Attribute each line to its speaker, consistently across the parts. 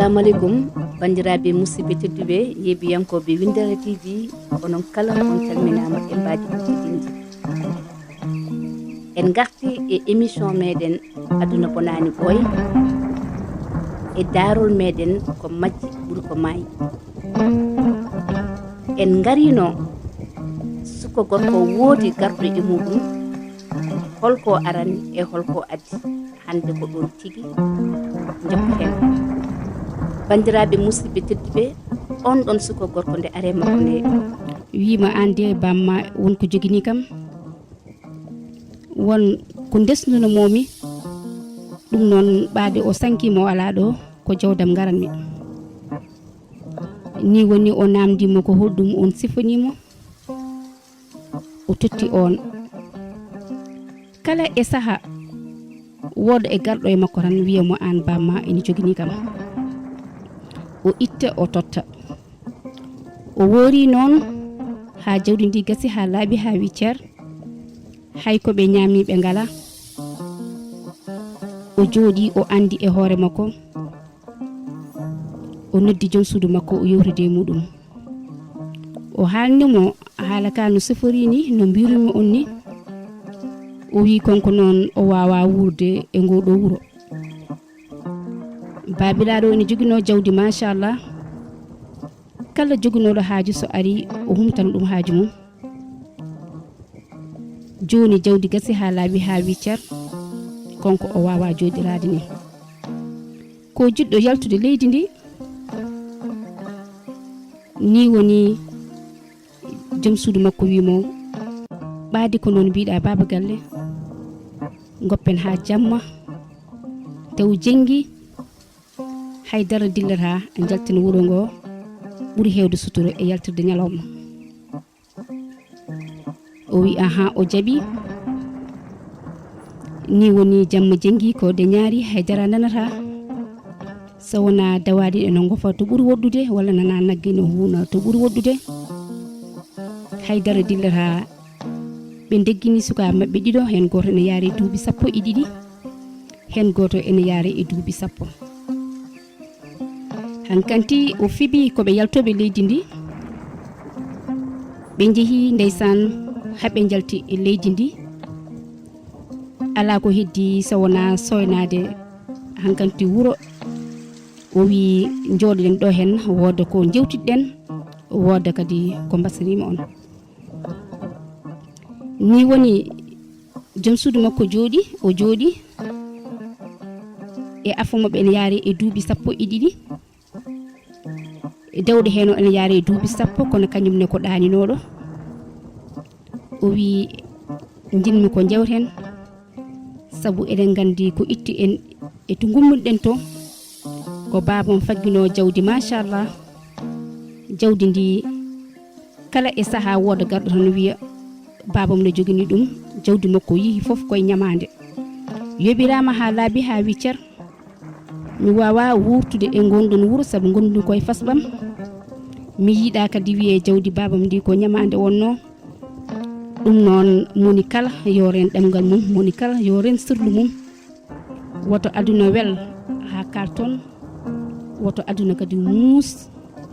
Speaker 1: assalamu alaikum bandiraɓe musidɓe tedduɓe yeebiyankoɓe Windere TV onon kala on calminama e mbaji ɗuɗɗinji en garti e émission meɗen aduna bonani ɓooya e darol meɗen ko majji ɓuuri ko maayi en garino suko gorko woodi garɗo e muɗum holko arani e holko addi hande ko ɗon tigi jokkoten bandiraɓe musidɓe tedduɓe on ɗon suko gorko nde are makko nde
Speaker 2: wiima an de bamma wonko jogini kam won ko desnuno momi ɗum noon ɓaade o sankimo ala ɗo ko jawdam garanmi ni woni o namdimo ko hoɗɗum on sifanimo o totti on kala e saaha wooda e garɗo e makko tan wiyamo an bamma ene jogini kam o itta o totta o woori noon ha jawdi ndi gasi ha laaɓi ha wi ceer hay ko ɓe ñaamiɓe ngala o jooɗi o andi e hoore makko o noddi joom suudu makko o yewtide muɗum o haalnimo haala ka no sifori ni no mbirumi on ni o wi konko noon o wawa wurde e ngoɗo wuuro babilaɗo ene jogino jawdi machallah kala joginoɗo haaju so ari o humtan ɗum haaju mum joni jawdi gasi ha laaɓi ha wi ceer konko o wawa joɗirade ni ko jiɗɗo yaltude leydi ndi ni woni joom suudu makko wimo ɓaadi ko noon mbiɗa baba galle goppen ha jamma taw jengi haydara dillata e jaltina wuuro ngo ɓuuri hewde suturo e yaltirde ñalawma o wi aha o jaaɓi ni woni jamma jengi ko de ñaari haydara nanata so wona dawaɗi eno gofa to ɓuuri woddude walla nana nagge no huuna to ɓuuri woddude haydara dillata ɓe deggini suka mabɓe ɗiɗo hen goto ene yaari e duuɓi 12 hen goto ene yaari e duuɓi 10 hankanti o fiɓi koɓe yaltoɓe leydi ndi ɓe jeehi ndeysan haɓe jalti e leydi ndi ala ko heddi so wona soynade hankanti wuuro o wi jooɗoɗen ɗo hen wooda ko jewtidɗen wooda kadi ko mbasirima on ni woni joom suudu makko jooɗi o jooɗi e afumaɓe ene yaari e duuɓi 12 e dawɗo hen o ene yaari e duuɓi 10 kono kañumne ko ɗaninoɗo o wi jinmi ko jewten saabu eɗen gandi ko itti en e to gummiɗen to ko babam faggino jawdi machallah jawdi ndi kala e saaha wooda garɗo tan wiya babam ne jogini ɗum jawdi makko yihi foof koye ñamade yoɓirama ha laaɓi ha wi ceer mi wawa wurtude e gonɗon wuuro saabu gonɗumi koye fasɓam mi yiiɗa kadi wiye jawdi babam ndi ko ñamade wonno ɗum noon moni kala yo ren ɗemgal mum moni kala yo ren sirlu mum woto aduna wel ha kalton woto aduna kadi muus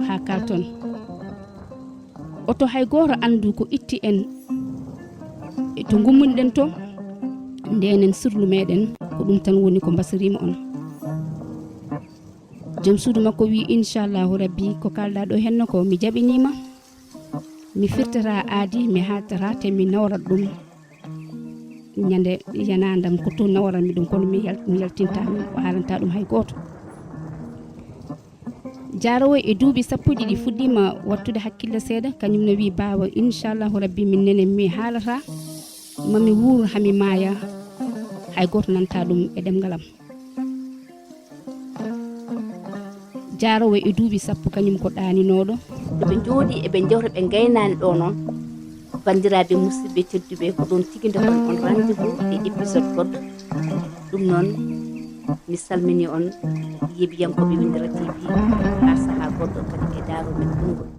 Speaker 2: ha kalton oto hay goto andu ko itti en to gummunɗen to ndenen sirlu meɗen ko ɗum tan woni ko mbasirima on joom suudu makko wi inchallahu rabbi ko kalɗa ɗo henno ko mi jaɓinima mi firtata aadi mi haltata te mi nawrat ɗum ñande yanadam ko to nawranmi ɗum kono mi yaltintami o haalanta ɗum hay goto jarowo e duuɓi 12 fuɗɗima wattude hakkille seeɗa kañumne wi bawa inchallahu rabbi min nene mi haalata mami wuuro hami maaya hay goto nanta ɗum e ɗemgalam jarowo e duuɓi 10 kañum ko ɗaninoɗo
Speaker 1: ɓe jooɗi eɓe jewta ɓe gaynani ɗo noon bandiraɓe musidɓe tedduɓe ko ɗon tigi nde on rendez-vous e épisode goɗɗo ɗum noon mi salmini on yeebiyankoɓe Windere TV ha saaha goɗɗo kadi e daaro men ɗumgol